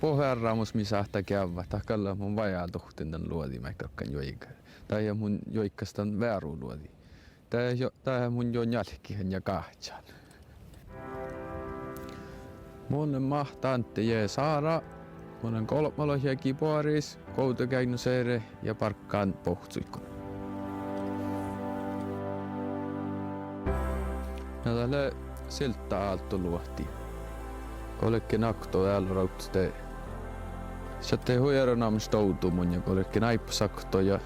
pohjarraamus misahta käydä. Takalla mun vajaa tuhtin tän luodi mäkkökkän joika. Tai mun joikkastan vääru luodi. Tai mun jo jälkihän ja kahtsan. Mun mahtantti jää saara. Mun on kolmalohiakin puoris, koutokäinnuseere ja parkkaan pohtsuikko. Ja tälle siltä aalto luohti. Kollekin nakto täällä rautste. Sitten huijaronam stoutu mun ja kollekin naipsakto ja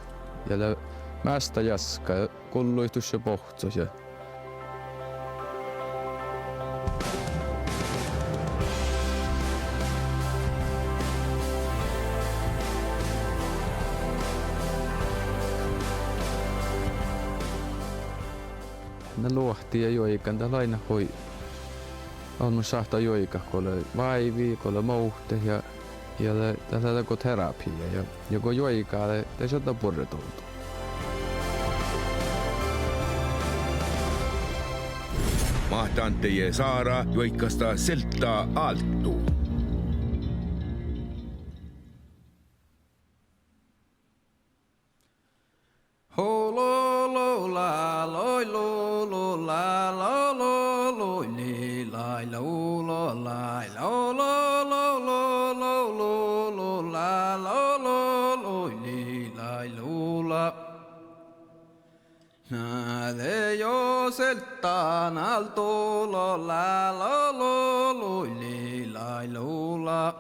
mästä jaska ja kulluitus ja pohtsus ja ne luohti ja joikan täällä aina hoi. On mun sahta joika, kun oli vaivi, kun oli mouhte ja täällä on terapia ja joku joikaa, te sieltä purretultu. Mahtantte jää saara, joikkasta selttaa alttu. Seltaan alto lo la lo lo lo li la lo la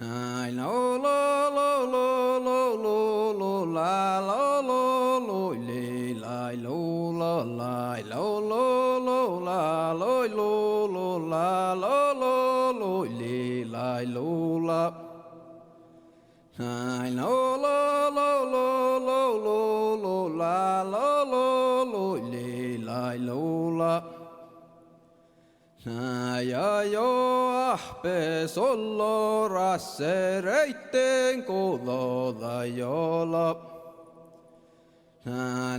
ai lo lo lo lo lo lo lo la lo lo lo li la lo la la lo lo lo la lo lo lo la lo lo lo li la lo la ai lo lo lo lo lo lo lo la lo lo lo li la lo la ja jo ahpe sollo rasse reitten kuloda jola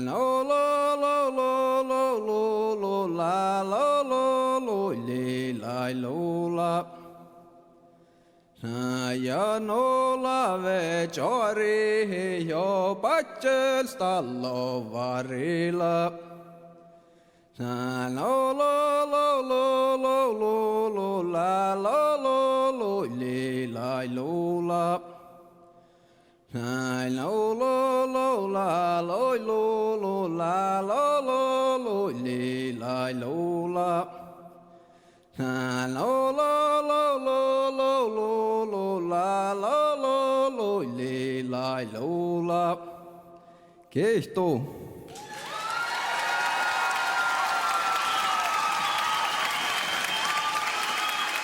lo lo lo lo lo lo lo la lo lo lo li la lo la ja nolla večori jo pačel stallo varila. Lo lo lo lo lo lo lo la lo lo lo li la lo la. Lo lo lo la lo lo lo la lo lo lo li la lo la. Lo lo lo lo lo lo lo la lo lo lo li la lo la. Kehto.